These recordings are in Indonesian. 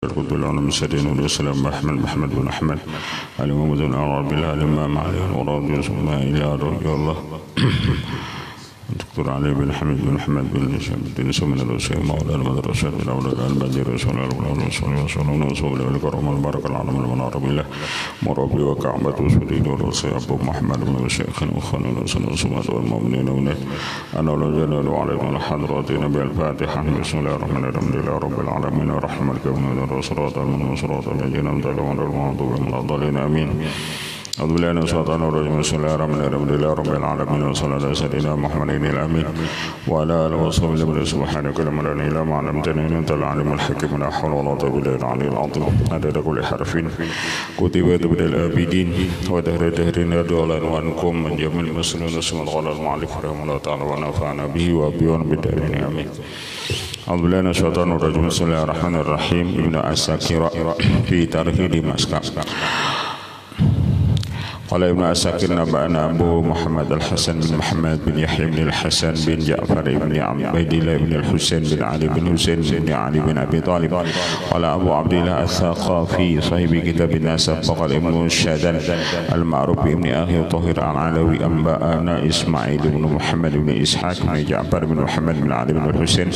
القطب العلم السرين والسلام محمد بن أحمد علي محمد بن عرب الله الإمام علي ورضي الله رضي الله دكتور علي بن حميد بن محمد بن الدين سمن الوسيم مولانا مدرسة بن أولاد البدر رسول الله صلى الله عليه وسلم الكرم البركة العالم المنار بالله مربي وكعبة وسديد ورسول أبو محمد بن الشيخ وخلنا الصلاة والمؤمنين ونت أنا لا جلال وعليكم الحضرات نبي الفاتحة بسم الله الرحمن الرحيم لله رب العالمين الرحمن الرحيم الرسول من صراط الذين أنعمت عليهم غير المغضوب عليهم ولا الضالين آمين. أعوذ بالله من الشيطان الرجيم بسم الله الرحمن الرحيم لله رب العالمين وصلى الله على سيدنا محمد الأمين وعلى آله وصحبه وسلم سبحانك لا علم لنا إلا ما علمتنا إنك أنت العليم الحكيم لا حول ولا قوة إلا بالله العلي العظيم عدد كل حرف كتبت بالآبدين ودهر دهرنا دولا وانكم من جميع المسلمين اسم الغلا المعلف رحمه الله تعالى ونفعنا به وبيون بالدارين آمين. أعوذ بالله من الشيطان الرجيم بسم الله الرحمن الرحيم ابن عساكر في تاريخ دمشق قال ابن عساكر نبأنا أبو محمد الحسن بن محمد بن يحيى بن الحسن بن جعفر بن عبيد الله بن الحسين بن علي بن حسين بن علي بن أبي طالب قال أبو عبد الله الثقافي صاحب كتاب النسب وقال ابن الشادن المعروف بابن أخي طاهر العلوي أنبأنا إسماعيل بن محمد بن إسحاق بن جعفر بن محمد بن علي بن الحسين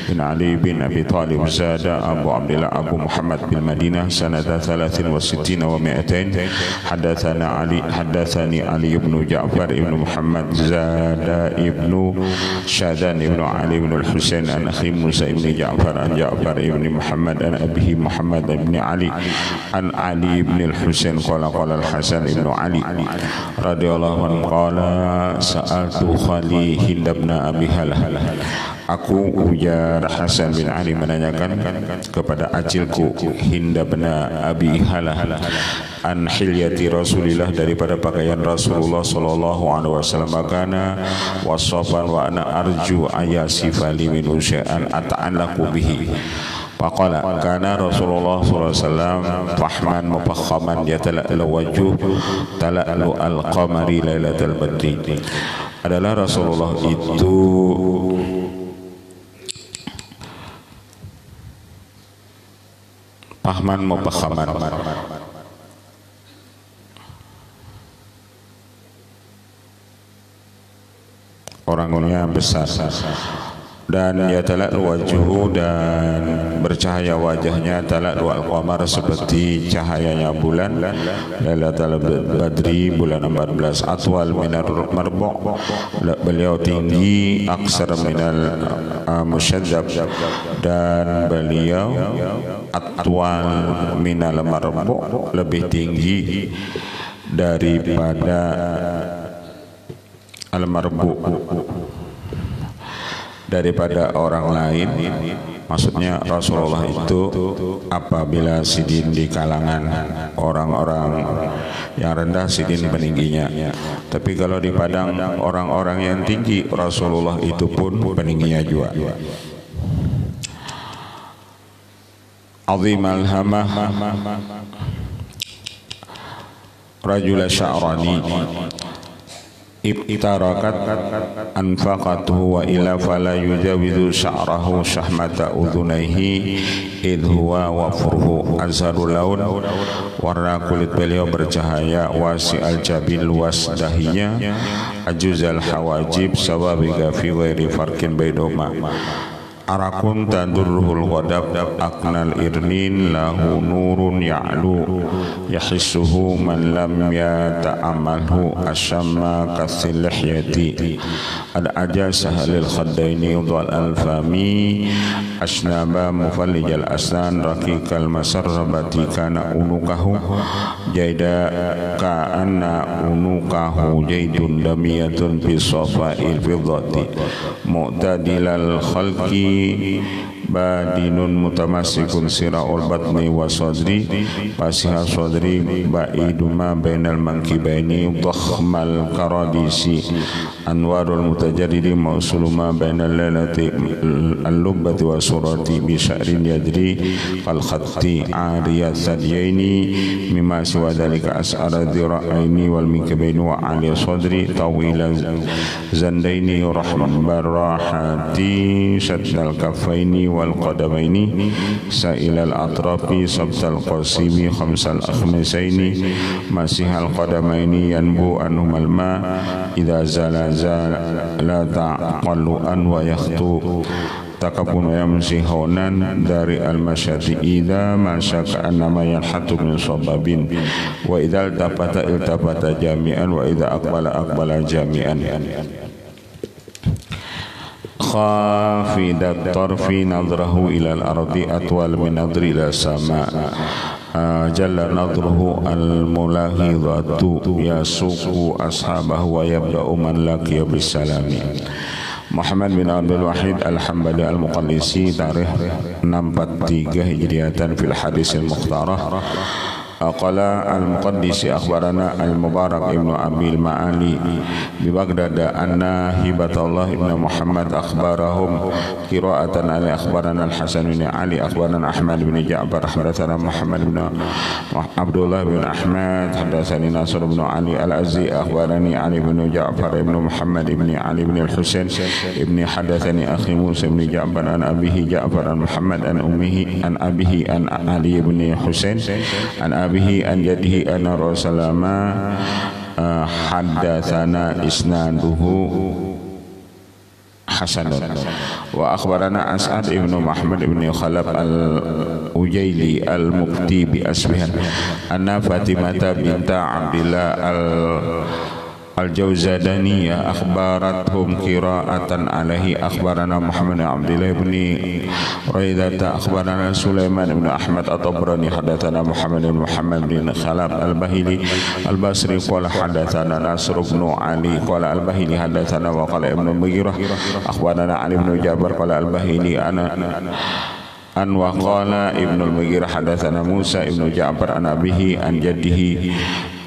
بن علي بن أبي طالب زاد أبو عبد الله أبو محمد بالمدينة سنة 63 و200 حدثني علي بن جعفر بن محمد زاد ابن شادان بن علي بن الحسين عن أخي موسى بن جعفر عن جعفر بن محمد عن أبيه محمد بن علي عن علي بن الحسين قال الحسن بن علي رضي الله عنه قال سألت خالي هند بن أبي هلهل. Aku ujar Hasan bin Ali menanyakan kepada acilku Hinda bin Abi Halah an hilyati Rasulillah daripada pakaian Rasulullah sallallahu alaihi wasallam kana wasafan wa ana arju ayasifali min syai'an ata'allaqu bihi. Faqala kana Rasulullah sallallahu alaihi wasallam fahman mufakhaman yatala'lu wajhu tala'lu al-qamari lailatal badri. Adalah Rasulullah itu Pahman mupakhaman orangnya besar dan yatala'lu wajhuhu dan bercahaya wajahnya tala'lu al-qamar seperti cahayanya bulan lailatul badri bulan 14 atwal minar marbu' beliau tinggi aksar minal musyadzab dan beliau atwal minal marbu' lebih tinggi daripada al-marbu' daripada orang lain. Maksudnya Rasulullah itu apabila sidin di kalangan orang-orang yang rendah sidin peningginya, tapi kalau di padang orang-orang yang tinggi Rasulullah itu pun peningginya juga. Azim al-hamah rajul sya'rani ibtarakat anfaqatuhu wa ila fala yujawizu sya'rahu syahmata udhunaihi idh huwa wafruhu azharul laun warna kulit beliau bercahaya wasi al-jabil luas dahinya ajuzal hawajib sawabiga fi ghairi farkin baidoma arakun tadurruhul ghadab aknal irnin lahu nurun ya'lu yahissuhu man lam yata'amalhu asyamma kathil lihyati ad-aja sahalil khaddaini udhal al-fami asnaba mufallijal asnan raqiqal masarrabati kana unukahu jaida ka'anna unukahu jaidun damiyatun fi safa'il fiddati mu'tadilal khalqi badinun mutamassikun sira'ul batni wa sadri fasiha sadri ba'iduma bainal mankibaini dhakhmal karadisi anwarul mutajarridi mausuluma bainal lalati al-lubbati wa surati bi sya'rin yajri fal khatti ariyat sadyaini mimma siwa dhalika as'ara dhira'aini wal minkibaini wa ali sadri tawila zandaini rahman barahati syadnal kafaini wa wal qadamaini sa'ilal atrafi sabtal qasimi khamsal akhmasaini masihal qadamaini yanbu anhumal ma idza zala la ta'qalluan wa yakhtu takabun wa yamsi haunan dari al-masyati idza masyaka annama yanhatu min sababin wa idza iltafata jami'an wa idza aqbala jami'an khafidat tarfi nadrahu ila al-ardi atwal min nadri ila sama jalla nadruhu al-mulahidatu yasuqu ashabahu wa yabda'u man laqiya bisalami. Muhammad bin Abdul Wahid Al-Hambali Al-Muqallisi, tarikh 643 Hijriatan fil hadis al-mukhtarah. Qala al-Muqaddisi akhbarana al-Mubarak ibnu Abil Ma'ali bi Baghdad anna hibatullah ibnu Muhammad akhbarahum qira'atan ali akhbarana al-Hasan bin Ali akhbarana Ahmad bin Ja'far hadatsana Muhammad bin Abdullah bin Ahmad hadatsani Nasr bin Ali al-Azzi akhbarani Ali bin Ja'far ibnu Muhammad ibn Ali bin al-Husain ibn hadatsani akhi Musa bin Ja'far an abihi Ja'far an Muhammad an ummihi an abihi an Ali bin Husain an bihi an jadihi anna Rasulullah haddatsana isnaduhu hasanun wa akhbarana As'ad ibnu Muhammad ibn Khalaf al-Ujaili al-Mufti bi Asbihan anna Fatimata binta Abdillah al-Jawzadaniyah akhbarathum qira'atan alaihi akhbarana Muhammad bin Abdillah bin Raidata akhbarana Sulaiman bin Ahmad at-Tabrani hadatsana Muhammad bin Khalaf al-Bahili al-Basri qala hadatsana Nasr bin Ali qala al-Bahili hadatsana wa qala Ibnu Mughirah akhbarana Ali bin Ja'far qala al-Bahili ana an wa qala Ibnu Mughirah hadatsana Musa ibnu Ja'far an abihi an jaddihi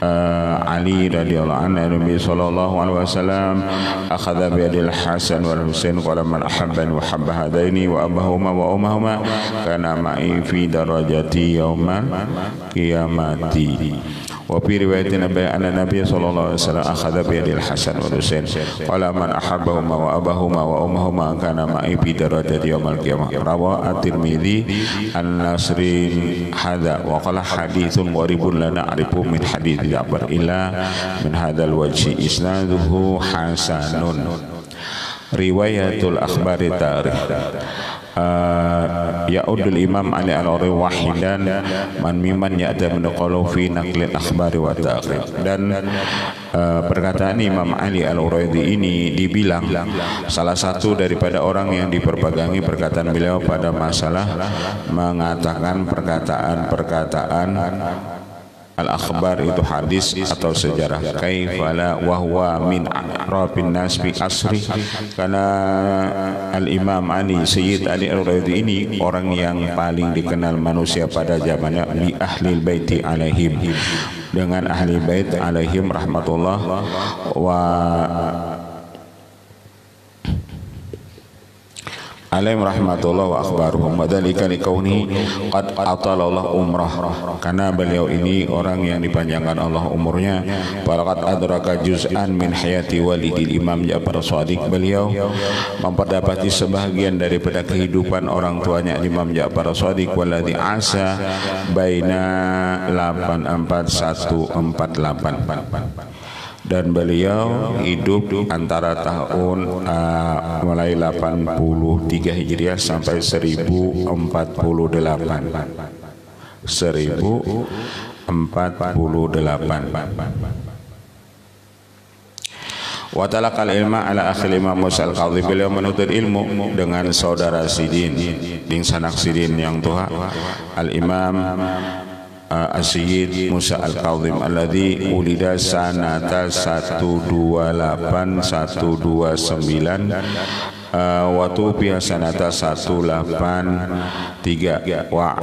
Ali radhiyallahu anhu Nabi sallallahu alaihi wasallam akhadha bi yadil Hasan wal Husain qala man ahabbani wa habba hadaini wa abahuma wa ummahuma kana ma'i fi darajati yaumal qiyamati. Wa fi riwayatin anna Nabi sallallahu alaihi wasallam akhadha bi yadil Hasan wal Husain qala man ahabbahuma wa abahuma wa ummahuma kana ma'i fi darajati yaumal qiyamah. Rawa at-Tirmidzi an-Nasri hadza wa qala haditsun gharibun la na'rifu min hadits Ja'far illa min hadzal wajhi isnaduhu hasanun. Riwayatul akhbari tarikh ya'udul Imam Ali al-Uri wahidan man mimman ya'tamin qalu fi naqlil akhbari wa ta'qib. Dan perkataan Imam Ali al-Uraidi ini dibilang salah satu daripada orang yang diperpegangi perkataan beliau pada masalah mengatakan perkataan al-akhbar itu hadis atau sejarah. Kaifala wa huwa min a'rafin nas fi asri, karena al-Imam Ali Sayyid Ali al-Uraidi ini orang yang paling dikenal manusia pada zamannya li ahlil baiti alaihim, dengan ahli bait alaihim rahmatullah wa alaihim rahmatullah wa akhbaruhum wa dzalika liqauni qad atalallah umrah, karena beliau ini orang yang dipanjangkan Allah umurnya. Faqad adraka juz'an min hayati walidil Imam Ja'far Shadiq, beliau memperdapati sebahagian daripada kehidupan orang tuanya Imam Ja'far Shadiq walladzi asa baina 84148, dan beliau hidup antara tahun mulai 83 Hijriah sampai 1048. Wa talaqal ilma ala akhil Imam Musa al-Qadhi, beliau menuntut ilmu dengan saudara Sidin ding sanak Sidin yang tua al-Imam As-Sayyid Musa al-Kadhim alladzi ulida sanata 128-129 wa tubiya sanata 1839 3. Wa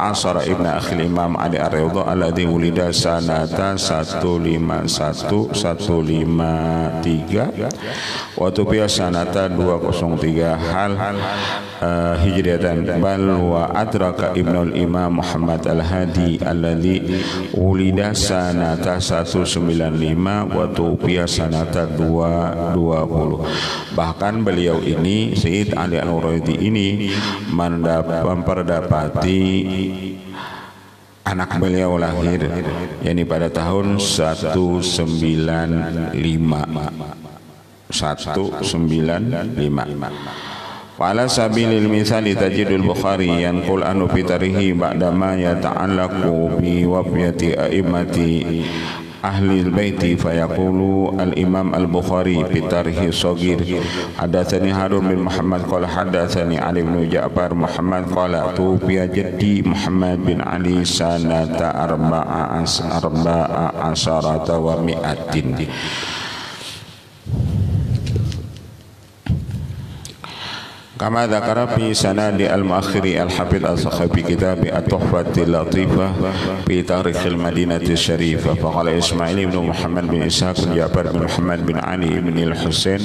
asara ibnu akhil imam Ali ar-Ridha alladhi wulida sanata 151 153 wa tubiya sanata 203 hal hijriatan bal wa adraka ibnu al-imam Muhammad al-Hadi alladhi wulida sanata 195 wa tubiya sanata 220. Bahkan beliau ini Sayyid Ali Al-Uraidi ini memperdapati anak beliau lahir yakni pada tahun 195. Wala sabilil misali tajidul Bukhari yanqul anu fitarihi ba'dama yata'allaqu bi wafyati a'immati ahli al-baiti fayaqulu al-imam al-Bukhari fi tarikh as-saghir hadatsani Harun bin Muhammad qala hadatsani Ali bin Ja'far Muhammad qala tufiya jaddi Muhammad bin Ali sanata arba'a asharata wa mi'atin. Kama dzakara fi sanadi al-muakhiri al-hafidh al-Sakhafi kitab at-tuhfat al-latifah fi tarikh al-madinati syarifah faqala Ismail ibn Muhammad bin Ishaq bin Ja'far bin Muhammad bin Ali ibn al-Husain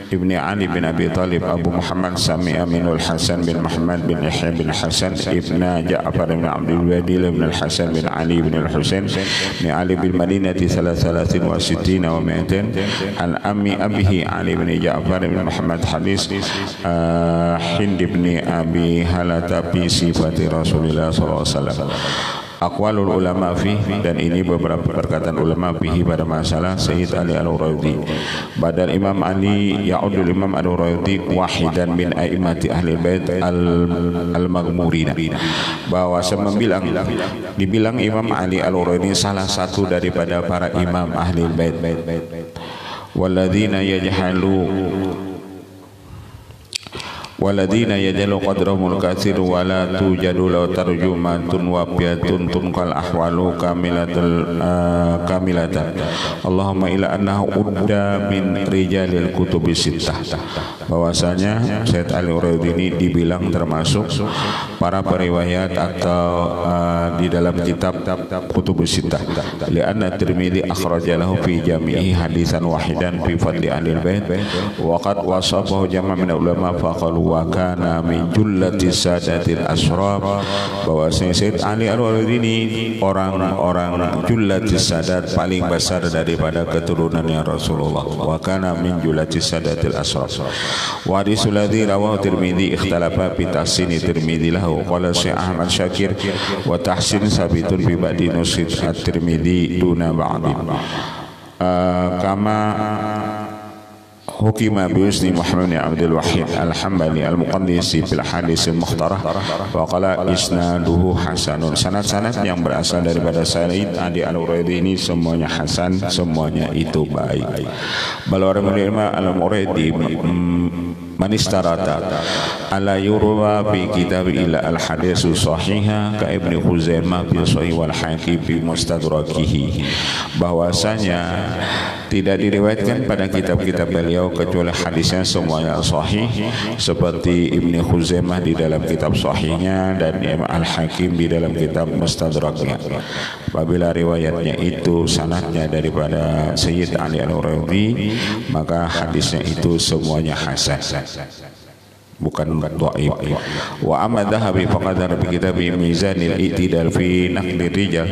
ibn Ali bin Abi Talib Abu Muhammad sami'a min al-Hasan bin Muhammad bin Yahya bin Hasan ibn Ja'far bin Abdul Wadil bin al-Hasan bin Ali bin al-Husain bin Ali bin Madinati 63 wa 200 an ammi abihi Ali bin Ja'far bin Muhammad hadis Hind bin Abi Halata fi sifati Rasulullah SAW. Aqwalul ulama fi, dan ini beberapa perkataan ulama fihi pada masalah Sayyid Ali Al-Uraidi. Badal Imam Ali ya'udul Imam Al-Uraidi wahidan min a'immati ahli bait al-maghmurina, bahwa dibilang Imam Ali Al-Uraidi salah satu daripada para imam ahli bait. Waladina yajalu qadrahumul katsir wa la tujadu law tarjumatun wa piyatun tunqal ahwalu kamilatan Allahumma ila annahu udda min rijalil kutubi sittah, bahwasanya Sayyid Ali Uraidi ini dibilang termasuk para periwayat atau di dalam kitab kutubus sittah li'anna Tirmidzi akhraja lahu fi jami'i hadisan wahidan fi fadli ahlil bait wa qad wasafahu jama' min ulama faqalu wa kana min jullati sadatil asrab, bahwa Sayyid Ali Al-Uraidi ini orang-orang jullati sadat paling besar daripada keturunannya Rasulullah. Wa kana min jullati sadatil asrab. Wa hadisul ladzi rawahu Tirmidzi ikhtalafa fi tahsini Tirmidzi lahu qala Syekh Ahmad Syakir wa tahsin sabitun bi ba'di nusid at-Tirmidzi duna ba'di kama Hukima biusni Muhammad bin Abdul Wahid al-Hambali al-Muqaddisi fil hadis al-mukhtarah wa qala isnaduhu hasanun. Sanad-sanad yang berasal daripada Sayyid Ali Al-Uraidi ini semuanya hasan, semuanya itu baik. Balawar menerima Al-Uraidi manistarata ala yurwa fi kitab ila al-hadisu sahiha ka Ibnu Khuzaimah fi sahih wal Hakim fi mustadrakihi, bahwasanya tidak diriwayatkan pada kitab-kitab beliau kecuali hadisnya semuanya sahih, seperti Ibnu Khuzaimah di dalam kitab sahihnya dan Imam Al-Hakim di dalam kitab mustadraknya. Apabila riwayatnya itu sanadnya daripada Sayyid Ali Al-Uraidi, maka hadisnya itu semuanya hasan, bukan dhaif. Wa amma Dhahabi faqadara bi kitab Mizanil I'tidal fi naqli rijal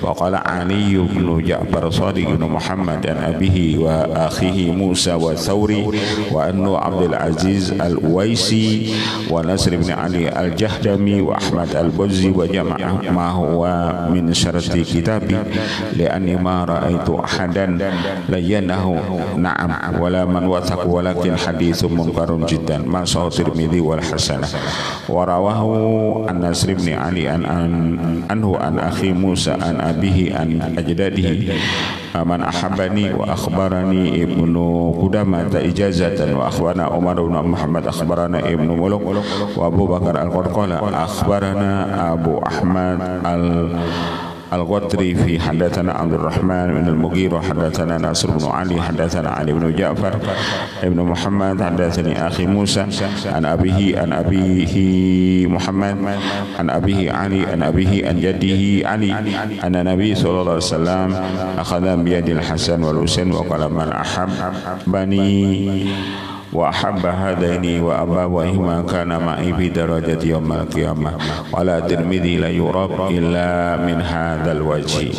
wa qala Ali ibn Ja'far Shadiq ibn Muhammad dan abihi wa akhihi Musa wa Thawri wa annu Abdul Aziz Al-Uwaisi wa Nasr ibn Ali Al-Jahdami wa Ahmad Al-Buzzi wa jama'a ma huwa min syarati kitabi li'anni ma ra'aitu ahadan layyanahu na'am wala man wathaq walakin hadithun munkarun jiddan ma Tirmidzi wal hasanah wa rawahu an-Nasr ibn Ali anhu an akhi Musa an abihi an ajdadihi man ahabbani wa akhbarani Ibnu Qudamah ijazatan wa akhbarana Umar bin Muhammad akhbarana Ibnu Muluk wa Abu Bakar al-Qurqala akhbarana Abu Ahmad Al-Qadri fi hadatsana Abdul Rahman bin Al-Mughirah hadatsana Nasr bin Ali hadatsana Ali bin Ja'far ibn Muhammad hadatsani akhi Musa an abihi Muhammad an abihi Ali an abihi an jaddihi Ali anna Nabi sallallahu alaihi wasallam akhadha bi yadil Hasan wal Husain wa qala man ahabbani wa ahabba hadaini wa abawahuma kana ma'i fi darajati yaumil qiyamah wala Tirmidzi la yurab illa min hadzal wajhi.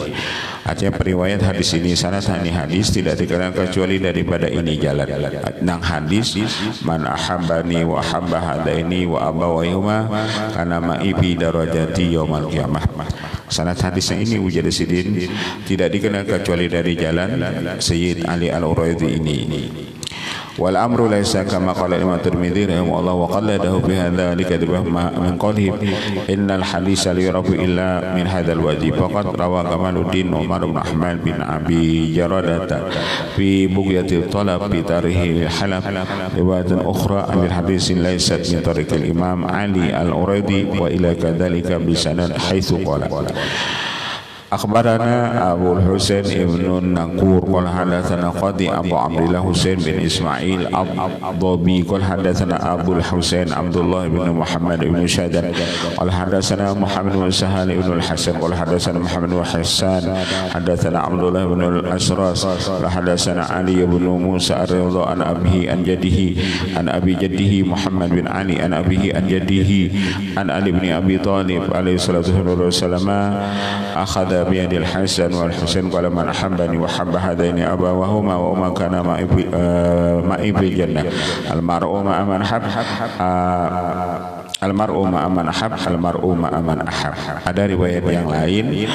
Artinya periwayat hadis ini sanad hadis tidak dikenal kecuali daripada ini jalan. Nang hadis man ahabbani wa ahabba hadaini wa abawahuma kana ma'i fi darajati yaumil qiyamah. Sanad hadisnya ini wujud sidin tidak dikenal kecuali dari jalan Sayyid Ali Al-Uraidi ini. Wal amru laisa kama qala Imam Tirmidzi rahimahullah wa qalladahu bi hadza likadbah min qawlihi innal hadisa la yurafu illa min hadzal wajhi faqad rawa Kamaluddin Umar bin Ahmad bin Abi Jaradata fi Bughyatil Talab bi tarihi Halab riwayatan ukhra an hadisin laysat min tariqil Imam Ali Al-Uraidi wa ila kadzalika bi sanad haitsu qala Akhbarana Abu Husain ibnu Naqur qala hadatsana Qadi Abu Abdullah Husain bin Ismail Ad-Dhabi qala hadatsana Abu Husain Abdullah bin Muhammad bin Shadan qala hadatsana Muhammad bin Sahal bin Al-Hasan qala hadatsana Muhammad bin Hassan hadatsana Abdullah bin Al-Asras qala hadatsana Ali bin Musa ar-Ridha an abihi an jaddihi an abi jaddihi Muhammad bin Ali an abihi an jaddihi an Ali bin Abi Thalib alaihi salatu wassalam akhadha biyadil Hasan wal Husain qala man ahabbani wa habba hadaini abawahuma wa ma kana ma'i fil jannah al mar'u ma man habba Al-mar'u ma'aman ahab, al-mar'u ma'aman ahab. Ada riwayat yang lain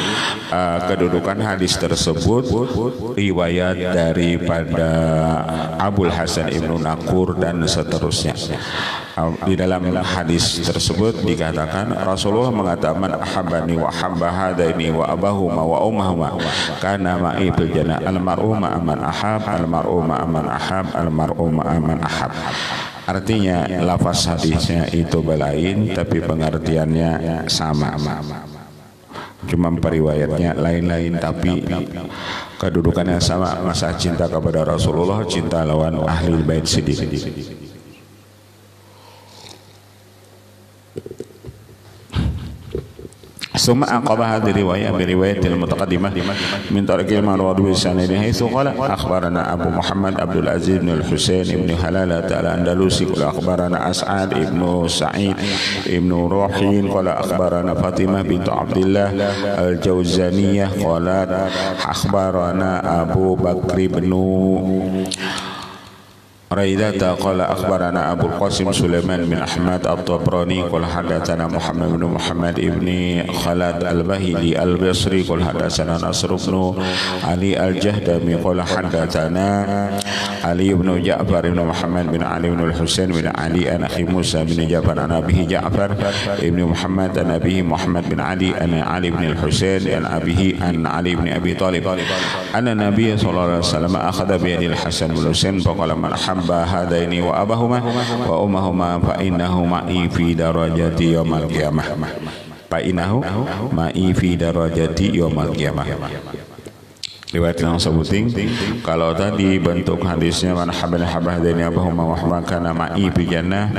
kedudukan hadis tersebut riwayat daripada Abul Hasan Ibnu Naqur dan seterusnya. Di dalam hadis tersebut dikatakan Rasulullah mengatakan ahabbani wa habba hadaini wa abahuma wa ummahuma kana ma'i fil jannah al-mar'u ma'aman ahab, al-mar'u ma'aman ahab, al-mar'u ma'aman ahab. Artinya lafaz hadisnya itu lain tapi pengertiannya sama. Cuma periwayatnya lain-lain tapi kedudukannya sama. Masa cinta kepada Rasulullah, cinta lawan ahli bait siddiq. ثم أعقب هذه الرواية برواية المتقدمة من طريق المروان بالسند حيث قال أخبرنا أبو محمد عبد العزيز بن الحسين بن هلالة الأندلسي قال أخبرنا أسعد بن سعيد بن روحين قال أخبرنا فاطمة بنت عبد الله الجوزانية قالت أخبرنا أبو بكر بن Raidata qala akhbarana Abu Qasim Sulaiman bin Ahmad At-Tabrani qala hadatsana Muhammad bin Muhammad ibni Khalad Al-Bahili Al-Basri qala hadatsana Nasr bin Ali Al-Jahdami qala hadatsana Ali bin Ja'far bin Muhammad bin Ali bin Al-Husain bin Ali an akhi Musa bin Ja'far an abihi Ja'far ibn Muhammad an abihi Muhammad bin Ali an Ali bin Al-Husain an abihi an Ali bin Abi Thalib anna Nabiy sallallahu alaihi wasallam akhadha bi yadil Hasan bin Husain faqala man hadaini wa abahuma wa ummahuma fa innahu ma'i fi darajati yaumil qiyamah fa innahu ma'i fi darajati yaumil qiyamah. Riwayat yang sebuting kalau tadi bentuk hadisnya man habba hadaini abahuma wa habba kana ma'i fi jannah,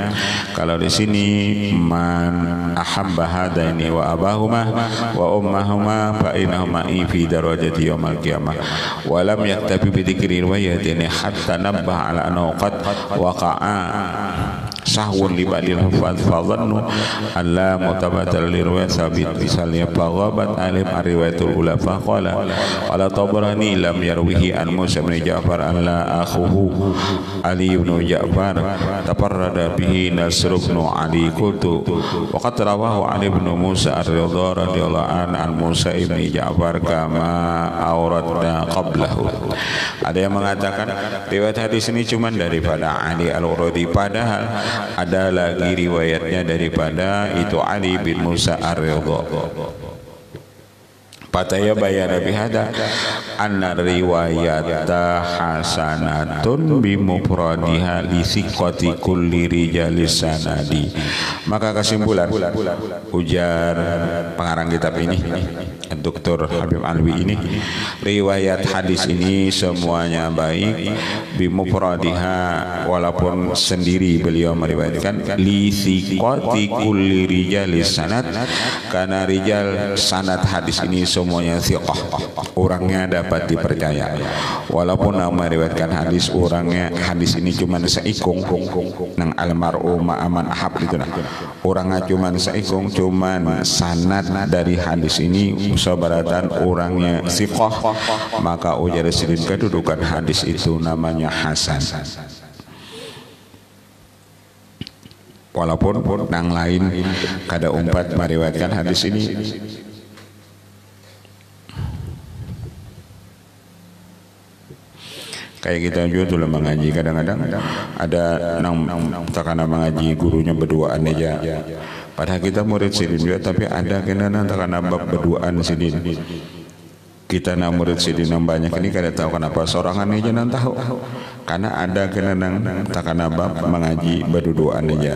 kalau di sini man ahabba hadaini wa abahuma wa ummahuma fa innahu ma'i fi darajati yaumil qiyamah. Wa lam yaktabi bi dzikri riwayatin hatta nabbah ala annahu qad waqa'a sahwun li ba'dil hufaz fa dhannu alla mutabatal li riwayat sabit misalnya baghabat alim riwayatul ulafa qala Tabrani lam yarwihi an Musa bin Ja'far an la akhuhu Ali bin Ja'far taparrada bihi Nasr bin Ali qultu wa qad rawahu Ali bin Musa ar-Ridha radhiyallahu an Musa bin Ja'far kama auratna qablahu. Ada yang mengatakan riwayat hadis ini cuma daripada Ali Al-Uraidi, padahal ada lagi riwayatnya daripada itu Ali bin Musa ar-Ridha. Pataya bayana bihada anna riwayata hasanatun bimufradiha li siqati kulli rijalis sanadi. Maka kesimpulan ujar pengarang kitab ini Dr. Habib Alwi ini, riwayat hadis ini semuanya baik, bimufradiha, walaupun sendiri beliau meriwayatkan, li thiqati kulli rijalis sanad, karena rijal sanad hadis ini semuanya thiqah, orangnya dapat dipercaya. Walaupun nama meriwayatkan hadis orangnya, hadis ini cuma seikung nang almar'u ma'aman ahab gitu nah, orangnya cuma seikung, cuman sanad dari hadis ini sabaratan orangnya thiqah, maka ujar sidin kedudukan hadis itu namanya hasan. Walaupun nang lain kada umpat meriwayatkan hadis ini. Kayak kita juga tuh mengaji, kadang-kadang ada nang takana mengaji gurunya berduaan aja. Padahal kita murid sidin juga, tapi ada kena nang takana bab berduaan sidin. Kita nang murid sidin yang banyak ini kada tahu kenapa sorangan aja nang tahu. Karena ada kena nang takana bab mengaji berduaan aja.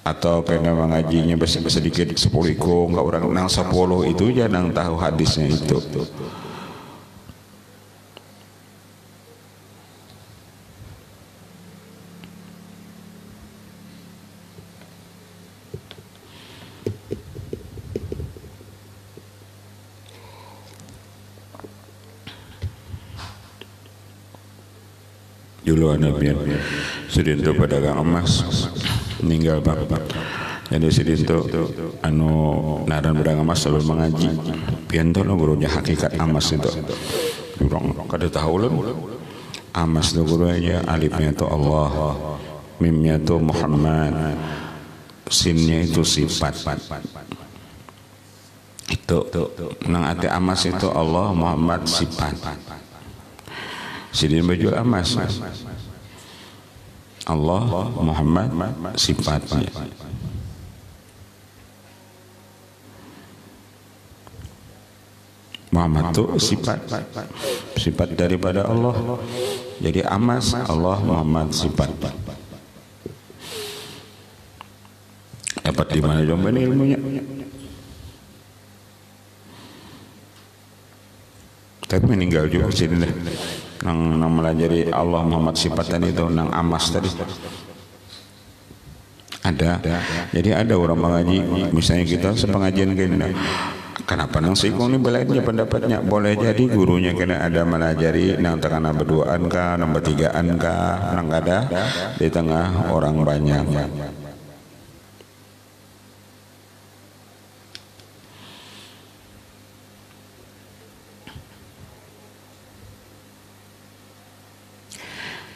Atau kena mengajinya sedikit 10 ikung, enggak orang nang 10 itu aja nang tahu hadisnya itu. Dulu anak pian sidin tu pedagang emas meninggal bapak, jadi sidin tu anu naran pedagang emas selalu mengaji pian tu gurunya hakikat emas itu orang kada tahu lah emas tu gurunya, alifnya tu Allah, mimnya tu Muhammad, sinnya itu sifat itu nang arti emas itu Allah Muhammad sifat. Sidin baju emas, Allah Muhammad sifatnya. Muhammad itu sifat daripada Allah. Jadi emas Allah Muhammad sifat. Dapat di mana coba ini ilmunya? Tapi meninggal juga sidin deh. Nang melajari Allah Muhammad sifat tadi itu nang amas tadi ada. Jadi ada orang mengaji, misalnya kita sepengajian gini, kenapa nang sikung ini belainnya pendapatnya boleh jadi gurunya kena ada melajari nang takana berduaan kah, nang bertigaan kah, nang ada di tengah orang banyak.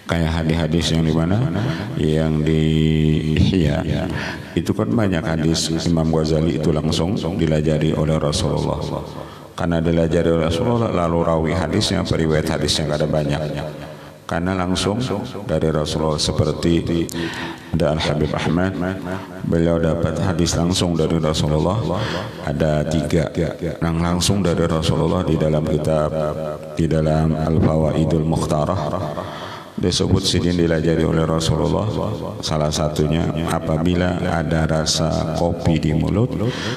Kayak hadis-hadis yang di mana, yang di Ihya itu kan banyak hadis Imam Ghazali itu langsung dilajari oleh Rasulullah. Karena dilajari oleh Rasulullah, lalu rawi hadisnya, periwayat hadisnya kada banyak. Karena langsung dari Rasulullah, seperti ada Al-Habib Ahmad, beliau dapat hadis langsung dari Rasulullah ada 3 yang langsung dari Rasulullah di dalam kitab, di dalam Al-Fawaidul Mukhtarah disebut sidin dilajari oleh Rasulullah. Salah satunya apabila ada rasa kopi di mulut,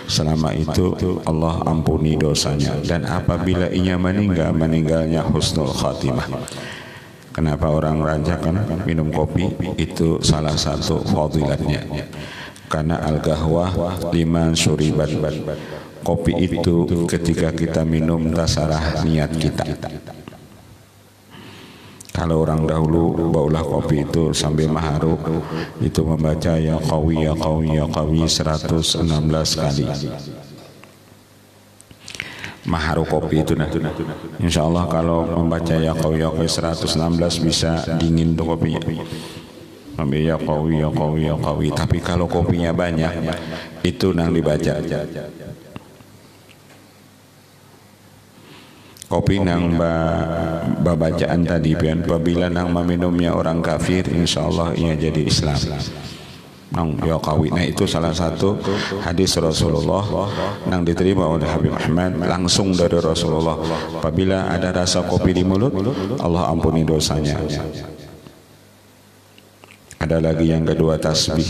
selama itu Allah ampuni dosanya, dan apabila ia meninggalnya husnul khatimah. Kenapa orang rancakkan minum kopi? Itu salah satu fadilatnya. Karena al-gahwah liman syuribat, kopi itu ketika kita minum tasarah niat kita. Kalau orang dahulu baulah kopi itu sambil maharu, itu membaca ya qawi ya qawi ya qawi 116 kali. Maharu kopi itu nah. Insyaallah kalau membaca ya qawi ya qawi 116 bisa dingin tuh kopinya. Sambil ya qawi ya qawi ya qawi. Tapi kalau kopinya banyak itu nang dibaca. Kopi nang bacaan tadi pian, apabila nang meminumnya orang kafir, insyaallah ia jadi Islam. Nang ya qawi. Nah itu salah satu hadis Rasulullah nang diterima oleh Habib Ahmad langsung dari Rasulullah. Apabila ada rasa kopi di mulut, Allah ampuni dosanya. Ada lagi yang kedua tasbih.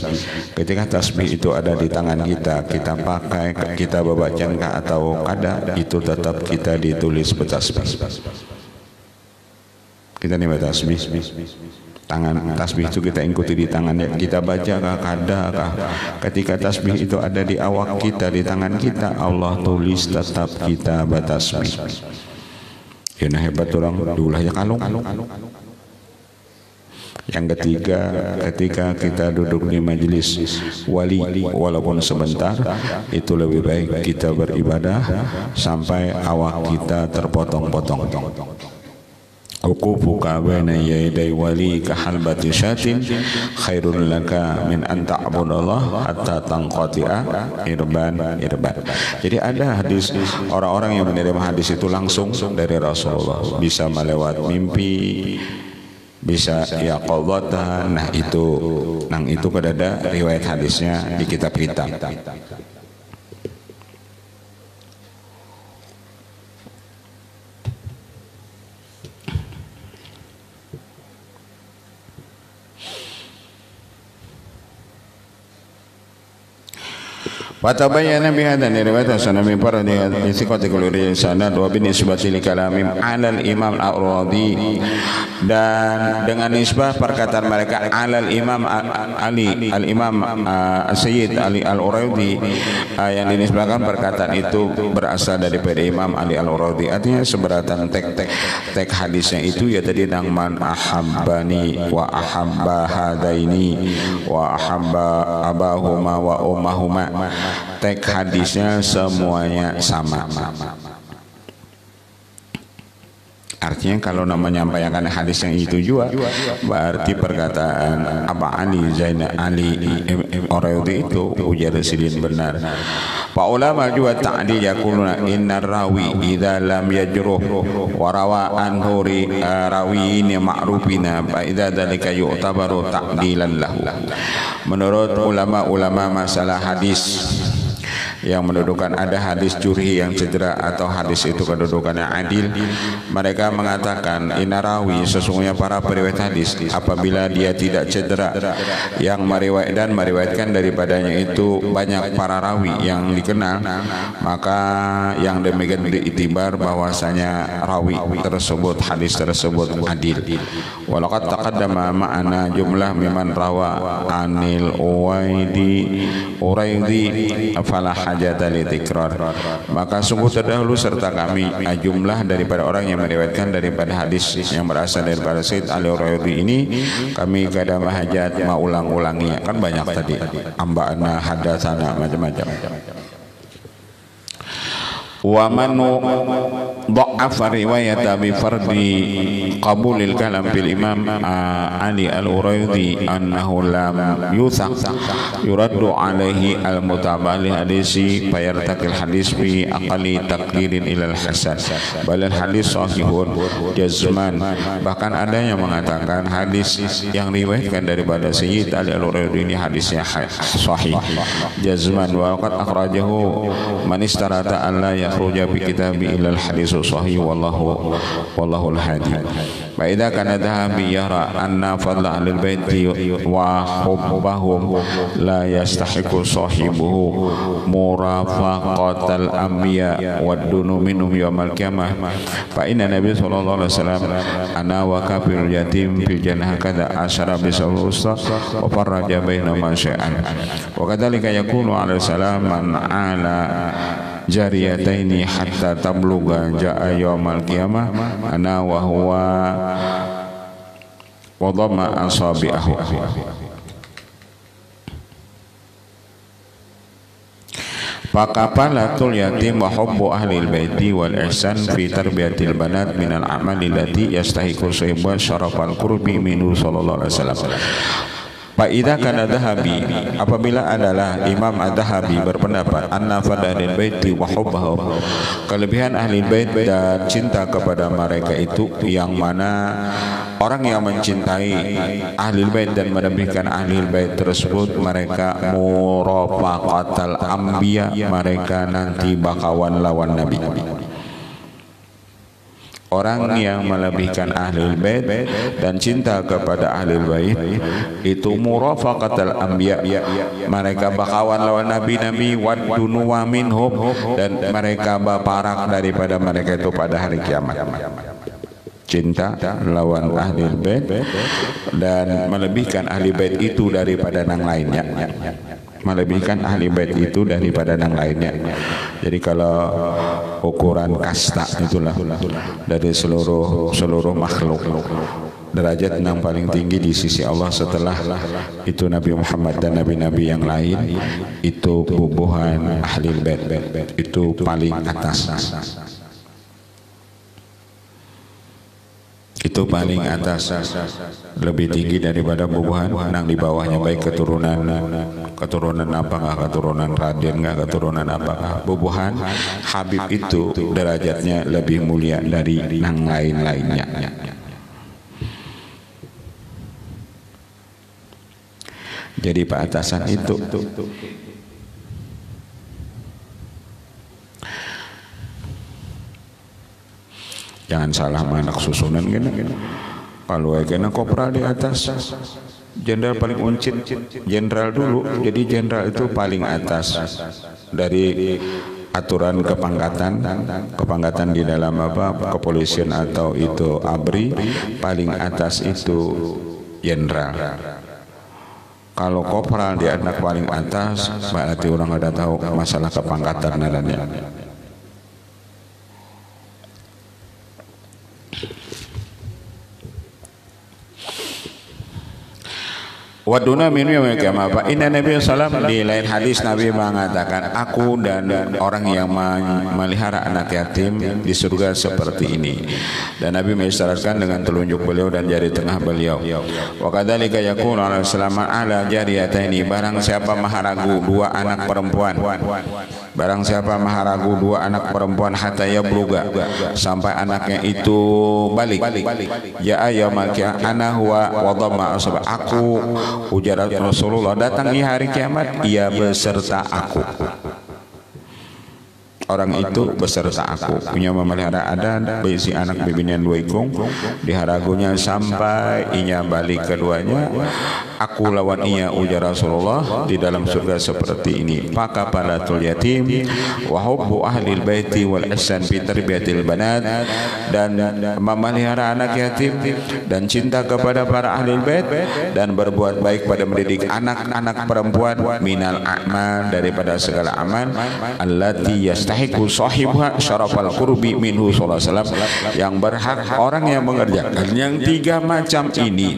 Ketika tasbih itu ada di tangan kita, kita pakai, kita babacan atau kada, itu tetap kita ditulis bertasbih. Kita nih bertasbih. Tangan tasbih itu kita ikuti di tangannya, kita baca kah kada kah. Ketika tasbih itu ada di awak kita, di tangan kita, Allah tulis tetap kita bertasbih. Ya nah hebat orang diulahnya kalung. Yang ketiga, ketika kita duduk di majelis wali walaupun sebentar, itu lebih baik kita beribadah sampai awak kita terpotong-potong. Uqufuka baina yaday wali ka halbati syatin khairul laka min an ta'budallah hatta tanqati'a irban. Jadi ada hadis, orang-orang yang menerima hadis itu langsung dari Rasulullah, bisa melewat mimpi, bisa yaqadatan. Nah itu kadada riwayat hadisnya di kitab kita. Watabayyana bihadza riwayat sanami paradi thiqati kulli sanad wa binisbati li kalamim 'ala al-imam al-Radhi, dan dengan nisbah perkataan mereka 'ala al-imam Ali, al-imam Sayyid Ali al-Radhi, yang dinisbahkan perkataan itu berasal daripada Imam Ali al-Radhi. Artinya seberatan tek hadisnya itu ya tadi nang man ahabbani wa ahabba hadaini wa ahabba abahuma wa ummahuma. Teks hadisnya semuanya sama. Artinya kalau namanya menyampaikan hadis yang itu juga berarti perkataan Aba Ali Zainal Ali Ar-Radhi itu ujar sidin benar. Pak ulama juga ta'dil yaquluna innar rawi idza lam yajruh wa rawa anhu rawiyyin ma'rufina fa idza dzalika yu'tabaru ta'dilan lahu. Menurut ulama-ulama masalah hadis yang mendudukan ada hadis jurhi yang cedera atau hadis itu kedudukannya adil, mereka mengatakan inarawi sesungguhnya para periwayat hadis apabila dia tidak cedera yang meriwayatkan daripadanya itu banyak para rawi yang dikenal, maka yang demikian diiktibar bahwasanya rawi tersebut hadis tersebut adil. Walaqad taqaddama ma'ana jumlah miman rawa anil Uraidi falah hajata li tikrar. Maka sungguh terdahulu serta kami jumlah daripada orang yang meriwayatkan daripada hadis yang berasal daripada Sayyid Ali Ar-Radhi ini, kami kada hajat mau ulang-ulangi, kan banyak tadi amba'ana hadatsana macam-macam. Wa man dha'afa riwayata bi fardi qabulil kalam bil imam Ali al-Uraidi annahu lam yuthaq yuraddu alaihi al-mutabali hadisi fayartaqil hadis bi aqali taqdirin ilal hasan bal hadis sahihun jazman. Bahkan ada yang mengatakan hadis yang riwayatkan daripada Sayyid Ali al-Uraidi ini hadisnya sahih jazman, wa qad akhrajahu man istarata an la yakhruja bi kitabi ilal hadis sahih wallahu al-hadi. Wa idza kana dhahabi yara anna fadla ahlil baiti wa hubbahum la yastahiqu sahibuhu murafaqatal anbiya wad dunu minhum yaumal qiyamah fa inna nabiy sallallahu alaihi wasallam ana wa kafirul yatim fil jannah kada asyara bisul usta wa faraja bainahuma syai'an wa kadzalika yakunu alaihi salam man ala jariyataini hatta tabluga ja'a yaumal qiyamah ana wa huwa wa dhamma asabi'ahu. Faqafalatul yatim wa hubbu ahlil baiti wal ihsan fi tarbiyatil banat minal amali allati yastahiqu sahibu syarafal qurbi minhu sallallahu alaihi wasallam. Fa'idha kana Dhahabi, apabila adalah Imam Ad-Dhahabi berpendapat anna fadlil baiti wa hubbahum, kelebihan ahli bait dan cinta kepada mereka itu yang mana orang yang mencintai ahli bait dan melebihkan ahli bait tersebut mereka murafaqatal anbiya, mereka nanti bakawan lawan nabi. Orang yang melebihkan ahlul bait dan cinta kepada ahlul bait itu murafaqatul anbiya, mereka bakawan lawan nabi-nabi, wadunu wa minhum, dan mereka baparak daripada mereka itu pada hari kiamat. Cinta lawan ahlul bait dan melebihkan ahli bait itu daripada yang lainnya, melebihkan ahli bait itu daripada yang lainnya. Jadi kalau ukuran kasta itulah dari seluruh makhluk, derajat yang paling tinggi di sisi Allah setelah itu Nabi Muhammad dan nabi-nabi yang lain, itu bubuhan ahli bait, itu paling atas. Itu paling atas, lebih tinggi daripada bubuhan nang di bawahnya, baik keturunan apakah, keturunan Raden nggak, keturunan apakah. Bubuhan Habib itu derajatnya lebih mulia dari nang lain-lainnya. Jadi paatasan itu jangan salah anak susunan gini. Kalau kena kopral di atas, jenderal paling uncit, jenderal dulu. Jadi jenderal itu paling atas dari aturan kepangkatan di dalam kepolisian atau itu ABRI, paling atas itu jenderal. Kalau kopral di anak paling atas, berarti orang ada tahu masalah kepangkatan nadanya. Waduna minum kama apa? Inna Nabi sallallahu di lain hadis Nabi mengatakan, aku dan orang yang memelihara anak yatim di surga seperti ini. Dan Nabi mengisyaratkan dengan telunjuk beliau dan jari tengah beliau. Wa kadzalika yaqulu alaihi salam ala jariyataini, barang siapa maharagu dua anak perempuan, barang siapa maharagu dua anak perempuan hatta yabluga, sampai anaknya itu balik, ya yaumil qiyamah ana huwa wa dhamma asba, aku ujar Rasulullah datang di hari kiamat, ia beserta aku. Orang itu beserta aku, punya memelihara ada berisi anak bibinian dua ikung, diharagunya sampai inya balik keduanya, aku lawan ia ujar Rasulullah di dalam surga seperti ini. Maka palatul yatim wa hubbu ahlil baiti wal ihsan fi tarbiyatil banat, dan memelihara anak yatim dan cinta kepada para ahlil bait dan berbuat baik pada mendidik anak-anak perempuan, minal a'mal, daripada segala amal, allati yastahiqu sahibuha syarafal qurbi minhu sallallahu alaihi wasallam, yang berhak orang yang mengerjakan yang tiga macam ini,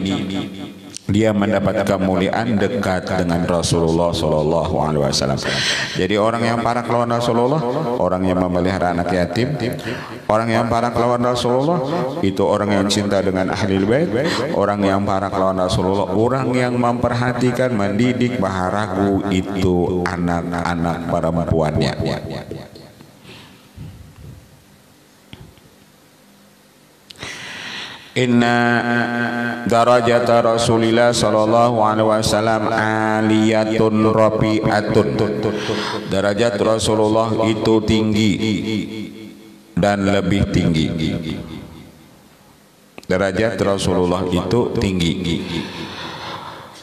dia mendapat kemuliaan dekat dengan Rasulullah sallallahu alaihi wasallam. Jadi orang yang para kelawan Rasulullah, orang yang memelihara anak yatim, orang yang para kelawan Rasulullah itu orang yang cinta dengan ahlul bait, orang yang para kelawan Rasulullah, orang yang memperhatikan mendidik baharagu itu anak-anak perempuannya. Inna darajata Rasulillah sallallahu alaihi wasallam aliyatun rafi'atun, derajat Rasulullah itu tinggi dan lebih tinggi. Derajat Rasulullah itu tinggi.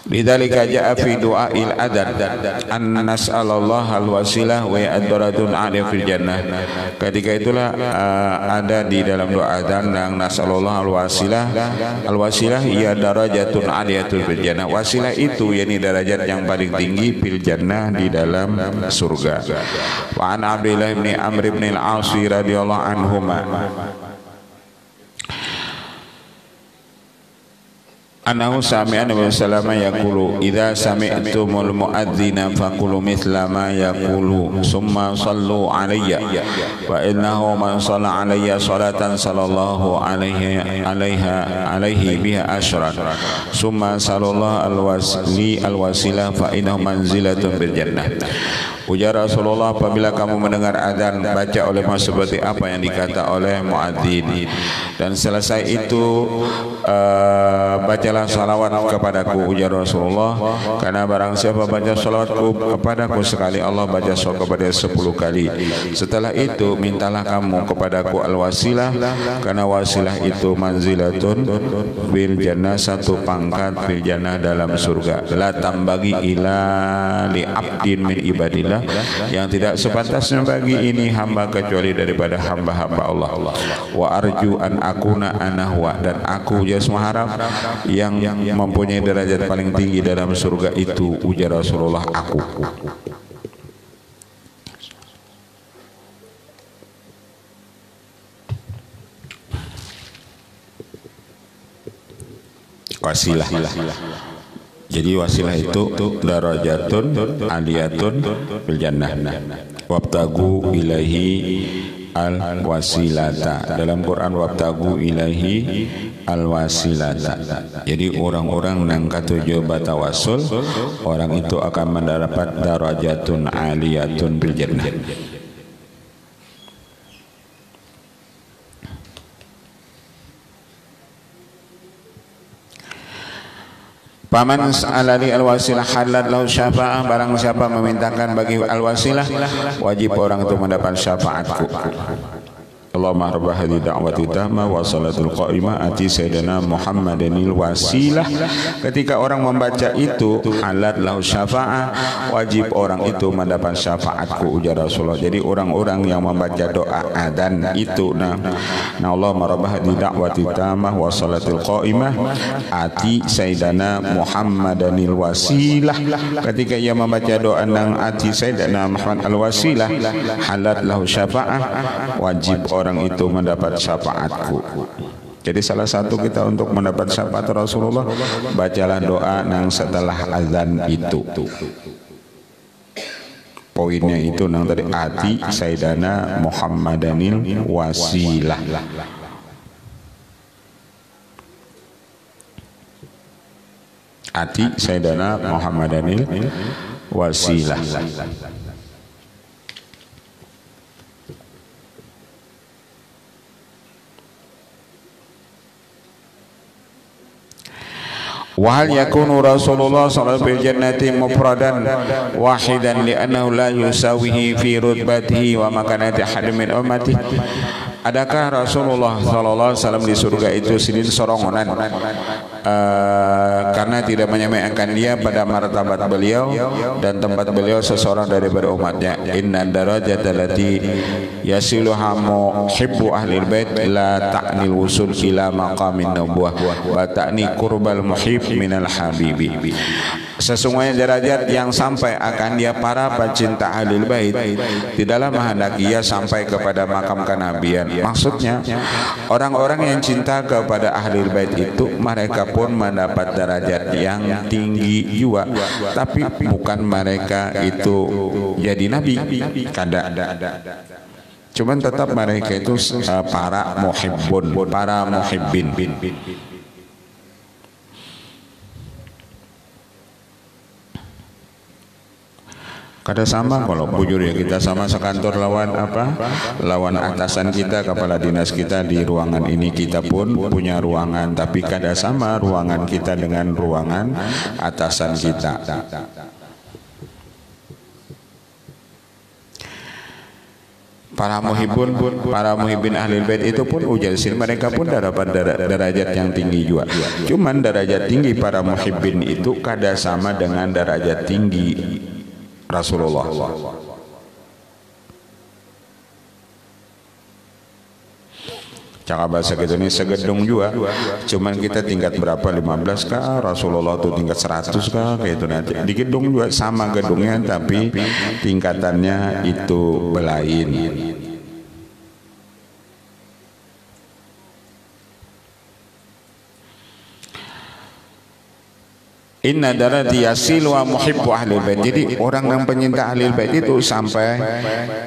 Lidzalika jaa fi du'ail adad an nas'alallah al-wasilah wa ya'daratun 'ala fil jannah. Ketika itulah ada di dalam doa adzan yang nas'alallah al-wasilah. Al-wasilah ia darajatun 'aliyatul fil jannah. Wasilah itu yakni derajat yang paling tinggi fil jannah, di dalam surga. Wa an Abdullah bin Amr bin al-As radhiyallahu anhuma Anahu sami'a Nabi sallallahu alaihi wasallam yaqulu idza sami'tumul mu'adzina faqulu mithla ma yaqulu summa sallu alayya wa innahu man shalla alayya salatan sallallahu alaihi biha asyran summa sallallahu al-wasilah fa innahu manzilatun bil jannah. Ujar Rasulullah, apabila kamu mendengar adzan, baca oleh seperti apa yang dikata oleh muadzin, dan selesai itu bacalah bacalah salawat kepadaku ujar Rasulullah, karena barang siapa baca salawatku kepadaku sekali, Allah baca salawat kepada 10 kali. Setelah itu mintalah kamu kepadaku al-wasilah, karena wasilah itu manzilatun bil jannah, satu pangkat bil jannah dalam surga. La tambagi ila li abdin min ibadillah, yang tidak sepantasnya bagi ini hamba kecuali daripada hamba-hamba Allah. Wa arju an akuna anahwa, dan aku jasma harap yang mempunyai derajat paling tinggi dalam surga itu ujar Rasulullah aku. Wasilah. Jadi wasilah itu darajatun aliyatun fil jannah. Wabtagu ilaihi al wasilata. Dalam Quran wabtagu ilaihi al wasilata. Jadi orang-orang yang katujuh batawasul, orang itu akan mendapat darajatun aliyatun fil jannah. Paman alali al-wasilah halat lahu syafa'ah, barang siapa memintakan bagi al-wasilah, wajib orang itu mendapat syafaatku. Allahumma rabb hadhihi da'wati tamma wa salatul qa'imah ati sayyidina Muhammadanil wasilah. Ketika orang membaca itu halat lahu syafa'ah, wajib orang itu mendapat syafaatku ujar Rasulullah. Jadi orang-orang yang membaca doa adzan itu Allahumma rabb hadhihi da'wati tamma wa salatul qa'imah ati sayyidina Muhammadanil wasilah, ketika ia membaca doa nang ati sayyidina Muhammad al-wasilah halat lahu syafa'ah, wajib orang itu mendapat syafaatku. Jadi salah satu kita untuk mendapat syafaat Rasulullah, bacalah doa nang setelah azan itu. Poinnya itu nang tadi ati sayyidana Muhammadanil wasilah. Ati sayyidana Muhammadanil wasilah. Wahal yakunu Rasulullah sallallahu alaihi jannati mufradan wahidan li'annahu la yusawihi fi rutbatihi wa makanati ahad min ummati. Adakah Rasulullah sallallahu alaihi wasallam di surga itu sendiri sorongan karena tidak menyamakan dia pada martabat beliau dan tempat beliau seseorang daripada umatnya. Inna darajata allati yasiluha muhibbu ahlil bait la ta'nil wusul ila maqamin nubuwah wa ta'ni qurbal muhib minal habibi. Sesungguhnya derajat yang sampai akan dia para pecinta ahlul bait tidaklah menghendaki ia sampai kepada makam kenabian. Maksudnya orang-orang yang cinta kepada ahlul bait itu mereka pun mendapat derajat yang tinggi juga, tapi bukan mereka itu jadi nabi, kada. Cuman tetap mereka itu para muhibbun, para muhibbin. Kada sama kalau bujur ya, kita sama sekantor lawan apa? Lawan atasan kita, kepala dinas kita di ruangan ini, kita pun punya ruangan, tapi kada sama ruangan kita dengan ruangan atasan kita. Para muhibbin ahlul bait itu pun ujasin mereka pun dapat derajat yang tinggi juga. Cuman derajat tinggi para muhibbin itu kada sama dengan derajat tinggi Rasulullah. Cakap bahasa gitu nih segedung juga. Cuman kita tingkat berapa, 15 kah? Rasulullah tuh tingkat 100 kah? Kayak itu nanti. Di gedung juga sama gedungnya, tapi tingkatannya itu belain. Inna darati yasil wa muhibbu ahlil bait. Jadi orang yang penyinta ahlil bait itu sampai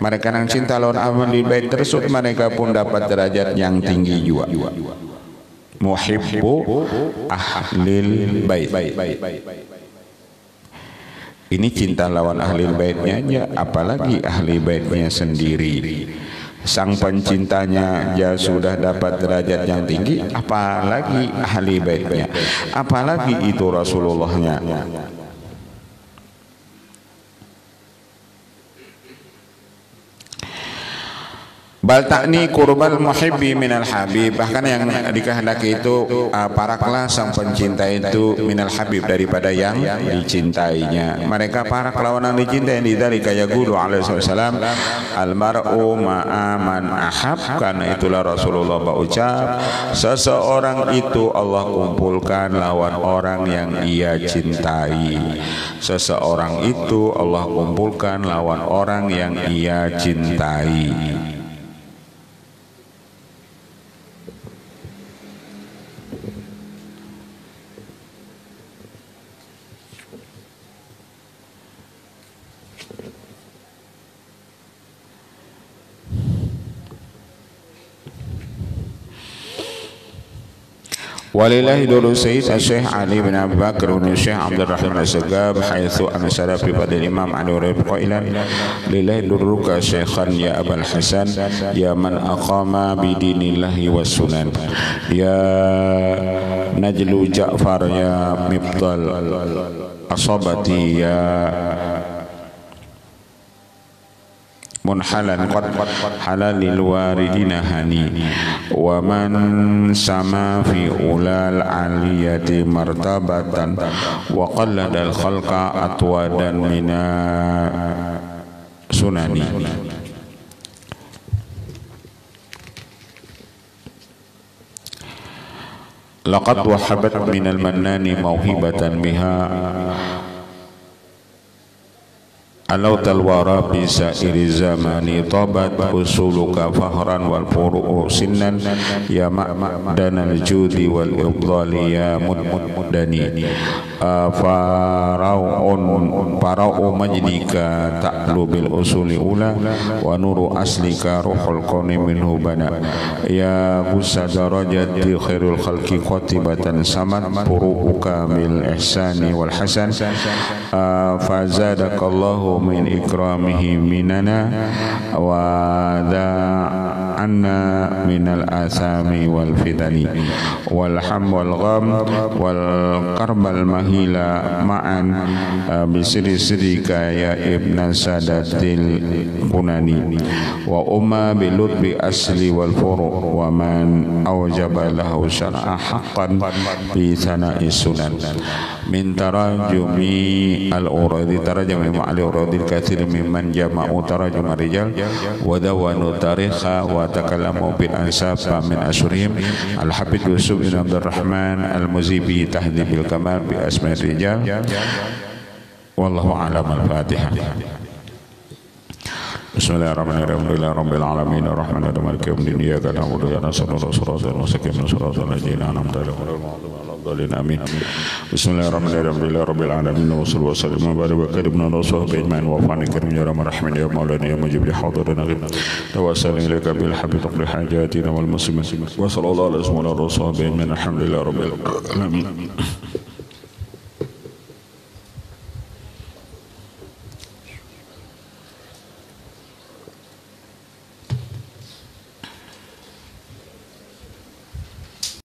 mereka yang cinta lawan ahlil bait tersebut, mereka pun dapat derajat yang tinggi juga. Muhibbu ahlil bait. Ini cinta lawan ahlil baitnya aja, apalagi ahli baitnya sendiri. sang pencintanya ya sudah dapat derajat yang tinggi, apalagi ahli baitnya, apalagi itu Rasulullahnya. Bal takni kurbal muhibbi minal habib, bahkan yang dikehendaki itu paraklah sang pencinta itu minal habib, daripada yang dicintainya. Mereka parak lawan yang dicintai. Lidzalika yaqulu alaihi wasallam al mar'u ma'a man ahab, karena itulah Rasulullah berucap seseorang itu Allah kumpulkan lawan orang yang ia cintai. Seseorang itu Allah kumpulkan lawan orang yang ia cintai. Walillahi dulu Sayyid Syekh Ali bin Abi Bakar bin Syekh Abdul Rahman As-Sagab haitsu anasara fi badil Imam Ali Rabi qailan lillahi duruka Syekhan ya Abul Hasan ya man aqama bi dinillahi was sunan ya najlu Ja'far ya mibtal asabati ya munhalan qad halalil waridina hani wa man sama fi ulal aliyati martabatan wa qalladal khalqa atwadan mina sunani. Laqad wahabat minal mannani mauhibatan biha alau talwara bisa iri zamani tabat usuluka fahran wal furu'u sinnan ya ma'danal judi wal ibdali ya muddani fara'u majdika ta'lu bil usuli ula wa nuru aslika ruhul qawni minhu bana ya gusa darajati khairul khalqi qatibatan samad furu'uka bil ihsani wal hasan fazadakallahu min ikramihi minana wa da'anna minal asami wal fitani wal ham wal gham wal karbal mahila ma'an bisiri-sirika ya ibna sadatil punani wa umma bilutbi asli wal furu' wa man awjaba lahu syar'a haqqan bi sana'i sunan min tarajumi al-uradi tarajumi ma'ali uradi kathir mimman jama'u tarajum rijal wa dawanu tarikha wa takallamu bil ansab min asyurihim al-habib Yusuf bin Abdul Rahman al-Muzibi tahdibil kamal bi asma'i rijal wallahu a'lam. Al-Fatihah. Bismillahirrahmanirrahim. Alhamdulillahirabbil alamin arrahmanirrahim maliki yaumiddin iyyaka na'budu wa iyyaka nasta'in ihdinas siratal mustaqim siratal ladzina an'amta alaihim amin. Bismillahirrahmanirrahim. Alhamdulillahirabbil alamin wassalatu wassalamu ala sayyidina rasulillah ajmain wa fani karim ya rahman ya maulana ya mujib li hadratina tawassal ilaika bil habib qul hajatina wal muslimin wa sallallahu alaihi wa sallam alhamdulillahirabbil alamin.